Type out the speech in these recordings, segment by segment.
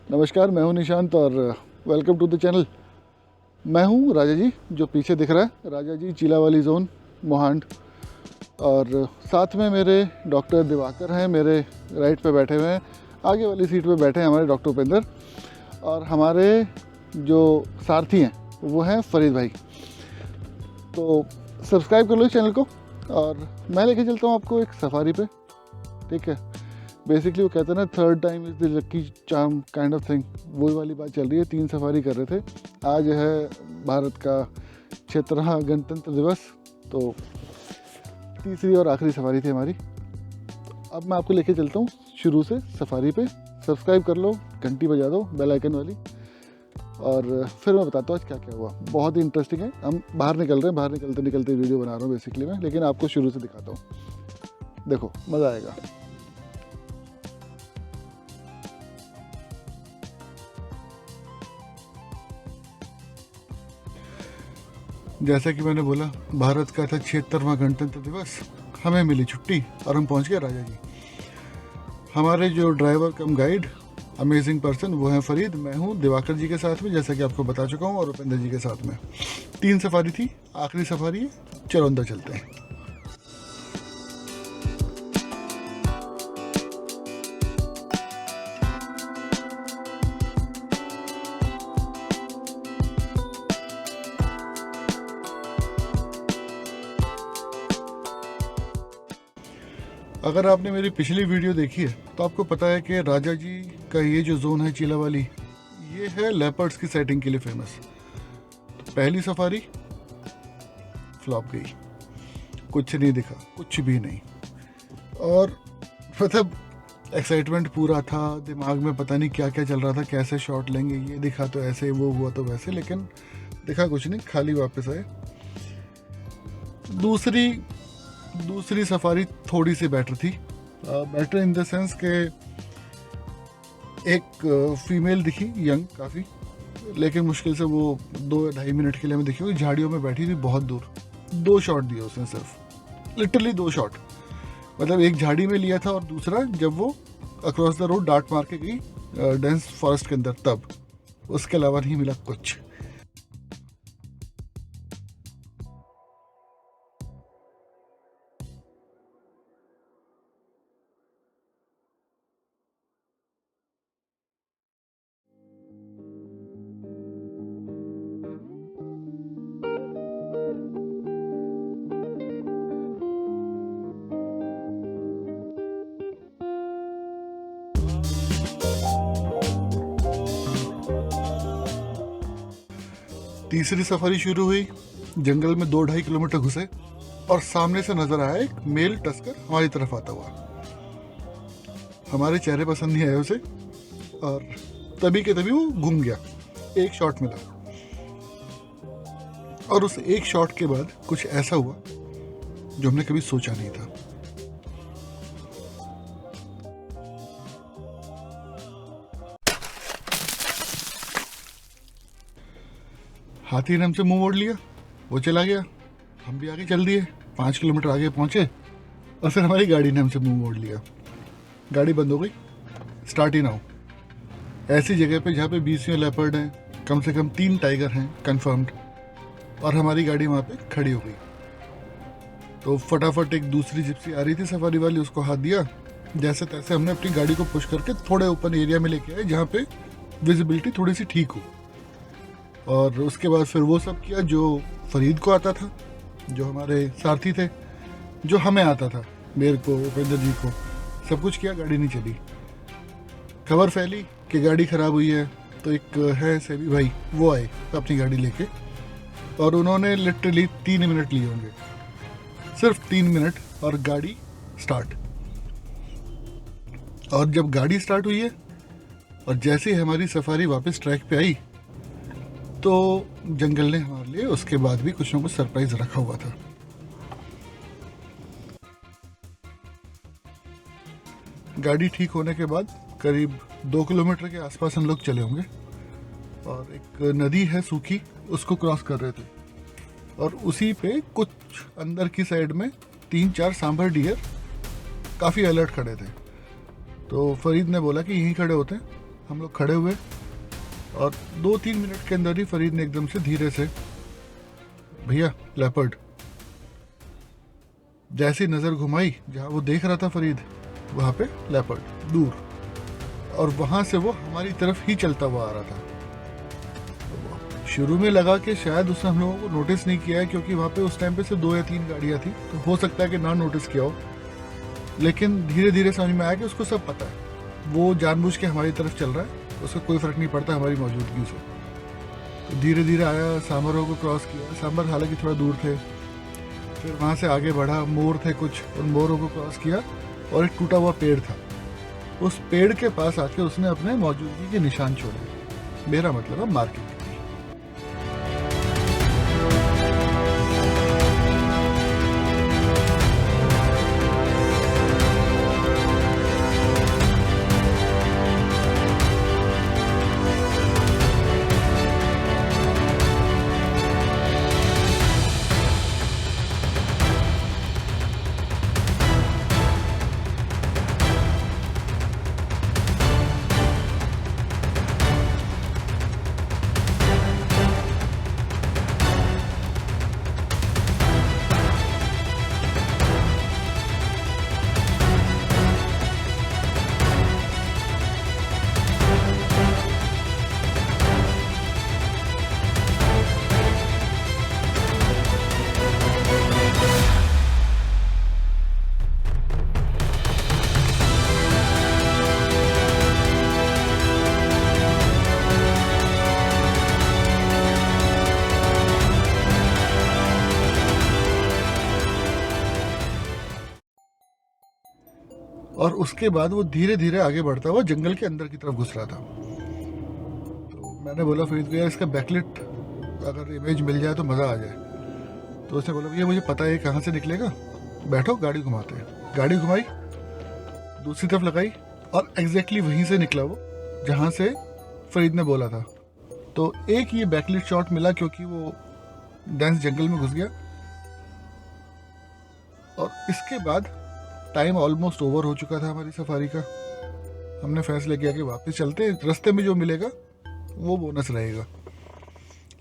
नमस्कार, मैं हूं निशांत और वेलकम टू द चैनल। मैं हूं राजा जी, जो पीछे दिख रहा है राजा जी चीलावाली जोन मोहांड, और साथ में मेरे डॉक्टर दिवाकर हैं, मेरे राइट पे बैठे हुए हैं। आगे वाली सीट पे बैठे हैं हमारे डॉक्टर उपेंद्र, और हमारे जो सारथी हैं वो हैं फरीद भाई। तो सब्सक्राइब कर लो इस चैनल को, और मैं लेके चलता हूँ आपको एक सफारी पे। ठीक है, बेसिकली वो कहते हैं ना, third time is the lucky charm kind of thing, वही वाली बात चल रही है। 3 सफारी कर रहे थे। आज है भारत का 76वां गणतंत्र दिवस, तो तीसरी और आखिरी सफारी थी हमारी। अब मैं आपको लेके चलता हूँ शुरू से सफारी पे। सब्सक्राइब कर लो, घंटी बजा दो बेल आइकन वाली, और फिर मैं बताता हूँ आज क्या क्या हुआ। बहुत ही इंटरेस्टिंग है। हम बाहर निकल रहे हैं, बाहर निकलते निकलते वीडियो बना रहा हूँ बेसिकली मैं, लेकिन आपको शुरू से दिखाता हूँ। देखो, मज़ा आएगा। जैसा कि मैंने बोला, भारत का था 76वां गणतंत्र दिवस, हमें मिली छुट्टी और हम पहुंच गए राजा जी। हमारे जो ड्राइवर कम गाइड अमेजिंग पर्सन वो हैं फरीद। मैं हूं दिवाकर जी के साथ में, जैसा कि आपको बता चुका हूं, और उपेंद्र जी के साथ में। 3 सफारी थी, आखिरी सफारी है। चलो अंदर चलते हैं। अगर आपने मेरी पिछली वीडियो देखी है तो आपको पता है कि राजा जी का ये जो जोन है चीलावाली, ये है लेपर्ड्स की साइटिंग के लिए फेमस। तो पहली सफारी फ्लॉप गई, कुछ नहीं दिखा, कुछ भी नहीं। और मतलब एक्साइटमेंट पूरा था दिमाग में, पता नहीं क्या क्या चल रहा था, कैसे शॉट लेंगे, ये दिखा तो ऐसे, वो हुआ तो वैसे, लेकिन दिखा कुछ नहीं, खाली वापस आए। दूसरी सफारी थोड़ी सी बेटर थी। बेटर इन द सेंस के एक फीमेल दिखी, यंग काफ़ी, लेकिन मुश्किल से वो 2-2.5 मिनट के लिए हमें दिखी। हुई झाड़ियों में बैठी थी बहुत दूर। 2 शॉट दिए उसने, सिर्फ लिटरली 2 शॉट। मतलब एक झाड़ी में लिया था, और दूसरा जब वो अक्रॉस द रोड डार्ट मार के गई डेंस फॉरेस्ट के अंदर, तब। उसके अलावा नहीं मिला कुछ। तीसरी सफारी शुरू हुई। जंगल में 2-2.5 किलोमीटर घुसे, और सामने से नजर आया एक मेल टस्कर हमारी तरफ आता हुआ। हमारे चेहरे पसंद नहीं आए उसे, और तभी के तभी वो घूम गया। एक शॉट मिला, और उस एक शॉट के बाद कुछ ऐसा हुआ जो हमने कभी सोचा नहीं था। हाथी ने हमसे मुंह मोड़ लिया, वो चला गया, हम भी आगे चल दिए। 5 किलोमीटर आगे पहुंचे, और फिर हमारी गाड़ी ने हमसे मुंह मोड़ लिया। गाड़ी बंद हो गई, स्टार्ट ही ना हो। ऐसी जगह पे जहाँ पे 20 लेपर्ड हैं, कम से कम 3 टाइगर हैं कंफर्म्ड, और हमारी गाड़ी वहाँ पे खड़ी हो गई। तो फटाफट एक दूसरी जिप्सी आ रही थी सफारी वाली, उसको हाथ दिया। जैसे तैसे हमने अपनी गाड़ी को पुश करके थोड़े ओपन एरिया में लेके आए, जहाँ पे विजिबिलिटी थोड़ी सी ठीक हो। और उसके बाद फिर वो सब किया जो फरीद को आता था, जो हमारे सारथी थे, जो हमें आता था, मेरे को, उपेंद्र जी को। सब कुछ किया, गाड़ी नहीं चली। खबर फैली कि गाड़ी ख़राब हुई है, तो एक है सेबी भाई, वो आए अपनी गाड़ी लेके, और उन्होंने लिटरली 3 मिनट लिए होंगे, सिर्फ 3 मिनट, और गाड़ी स्टार्ट। और जब गाड़ी स्टार्ट हुई है, और जैसे ही हमारी सफारी वापस ट्रैक पे आई, तो जंगल ने हमारे लिए उसके बाद भी कुछ ना कुछ सरप्राइज रखा हुआ था। गाड़ी ठीक होने के बाद करीब 2 किलोमीटर के आसपास हम लोग चले होंगे, और एक नदी है सूखी, उसको क्रॉस कर रहे थे। और उसी पे कुछ अंदर की साइड में 3-4 सांभर डियर काफ़ी अलर्ट खड़े थे। तो फरीद ने बोला कि यहीं खड़े होते हैं, हम लोग खड़े हुए और 2-3 मिनट के अंदर ही फरीद ने एकदम से धीरे से, भैया लेपर्ड, जैसी नज़र घुमाई जहाँ वो देख रहा था फरीद, वहाँ पे लेपर्ड दूर, और वहाँ से वो हमारी तरफ ही चलता हुआ आ रहा था। शुरू में लगा कि शायद उसने हम लोगों को नोटिस नहीं किया है, क्योंकि वहाँ पे उस टाइम पे सिर्फ 2 या 3 गाड़ियाँ थी, तो हो सकता है कि ना नोटिस किया हो। लेकिन धीरे धीरे समझ में आया कि उसको सब पता है, वो जानबूझ के हमारी तरफ चल रहा है, उसको कोई फ़र्क नहीं पड़ता हमारी मौजूदगी से। तो धीरे धीरे आया, सांभरों को क्रॉस किया। सांभर हालांकि थोड़ा दूर थे, फिर वहाँ से आगे बढ़ा, मोर थे कुछ, उन मोरों को क्रॉस किया और एक टूटा हुआ पेड़ था। उस पेड़ के पास आके उसने अपने मौजूदगी के निशान छोड़े, मेरा मतलब है मार्किंग। और उसके बाद वो धीरे धीरे आगे बढ़ता हुआ जंगल के अंदर की तरफ घुस रहा था। तो मैंने बोला फरीद को, यार इसका बैकलिट अगर इमेज मिल जाए तो मज़ा आ जाए। तो उसने बोला, भैया मुझे पता है कहाँ से निकलेगा, बैठो गाड़ी घुमाते हैं। गाड़ी घुमाई, दूसरी तरफ लगाई और एग्जैक्टली वहीं से निकला वो जहाँ से फरीद ने बोला था। तो एक ये बैकलिट शॉट मिला क्योंकि वो डेंस जंगल में घुस गया। और इसके बाद टाइम ऑलमोस्ट ओवर हो चुका था हमारी सफारी का। हमने फैसला किया कि वापस चलते, रास्ते में जो मिलेगा वो बोनस रहेगा।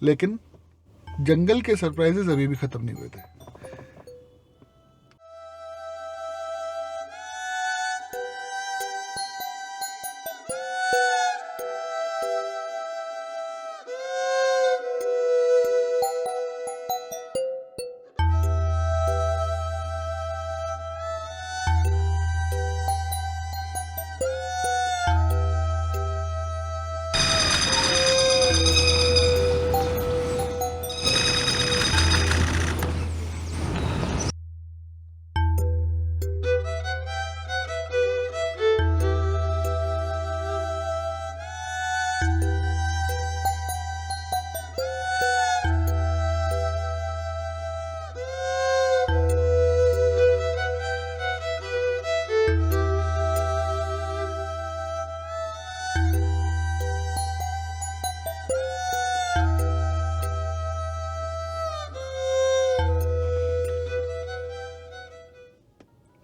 लेकिन जंगल के सरप्राइजेस अभी भी खत्म नहीं हुए थे।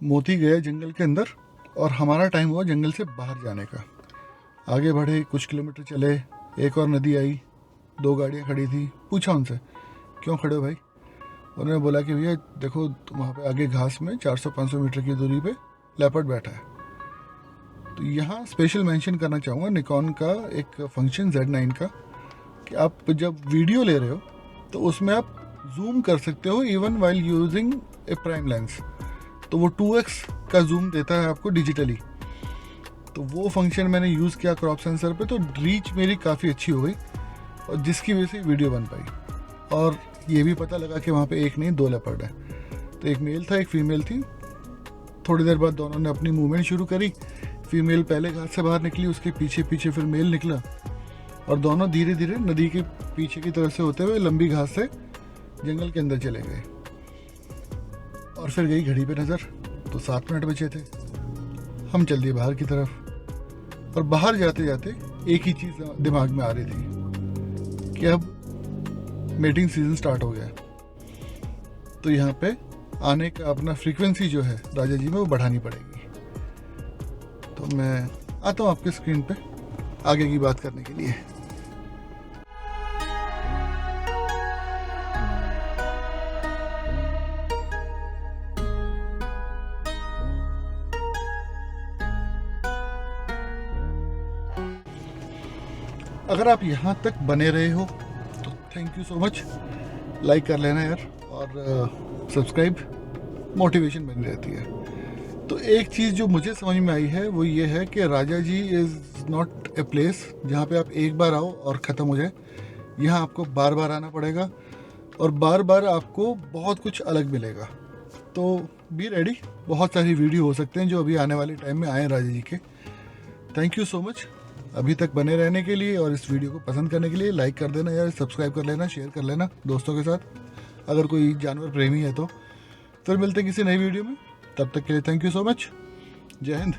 मोती गया जंगल के अंदर और हमारा टाइम हुआ जंगल से बाहर जाने का। आगे बढ़े, कुछ किलोमीटर चले, एक और नदी आई, 2 गाड़ियाँ खड़ी थी। पूछा उनसे, क्यों खड़े हो भाई? उन्होंने बोला कि भैया देखो वहाँ पे आगे घास में 400-500 मीटर की दूरी पे लेपर्ड बैठा है। तो यहाँ स्पेशल मेंशन करना चाहूँगा निकॉन का एक फंक्शन Z9 का, कि आप जब वीडियो ले रहे हो तो उसमें आप जूम कर सकते हो इवन वाइल यूजिंग ए प्राइम लेंस। तो वो 2x का जूम देता है आपको डिजिटली। तो वो फंक्शन मैंने यूज़ किया क्रॉप सेंसर पे, तो रीच मेरी काफ़ी अच्छी हो गई और जिसकी वजह से वीडियो बन पाई। और ये भी पता लगा कि वहाँ पे एक नहीं 2 लेपर्ड है। तो एक मेल था, एक फीमेल थी। थोड़ी देर बाद दोनों ने अपनी मूवमेंट शुरू करी। फीमेल पहले घास से बाहर निकली, उसके पीछे पीछे फिर मेल निकला और दोनों धीरे धीरे नदी के पीछे की तरफ से होते हुए लंबी घास से जंगल के अंदर चले गए। और फिर गई घड़ी पे नज़र, तो 7 मिनट बचे थे। हम चल दिए बाहर की तरफ और बाहर जाते जाते एक ही चीज़ दिमाग में आ रही थी कि अब मेटिंग सीजन स्टार्ट हो गया, तो यहाँ पे आने का अपना फ्रीक्वेंसी जो है राजा जी में वो बढ़ानी पड़ेगी। तो मैं आता हूँ आपके स्क्रीन पे। आगे की बात करने के लिए। अगर आप यहाँ तक बने रहे हो तो thank you so much. Like कर लेना यार, और सब्सक्राइब, मोटिवेशन बनी रहती है। तो एक चीज़ जो मुझे समझ में आई है वो ये है कि राजा जी इज़ नॉट ए प्लेस जहाँ पे आप एक बार आओ और ख़त्म हो जाए। यहाँ आपको बार बार आना पड़ेगा और बार बार आपको बहुत कुछ अलग मिलेगा। तो बी रेडी, बहुत सारी वीडियो हो सकते हैं जो अभी आने वाले टाइम में आए राजा जी के। थैंक यू सो मच अभी तक बने रहने के लिए और इस वीडियो को पसंद करने के लिए। लाइक कर देना यार, सब्सक्राइब कर लेना, शेयर कर लेना दोस्तों के साथ अगर कोई जानवर प्रेमी है तो। फिर मिलते हैं किसी नई वीडियो में, तब तक के लिए थैंक यू सो मच। जय हिंद।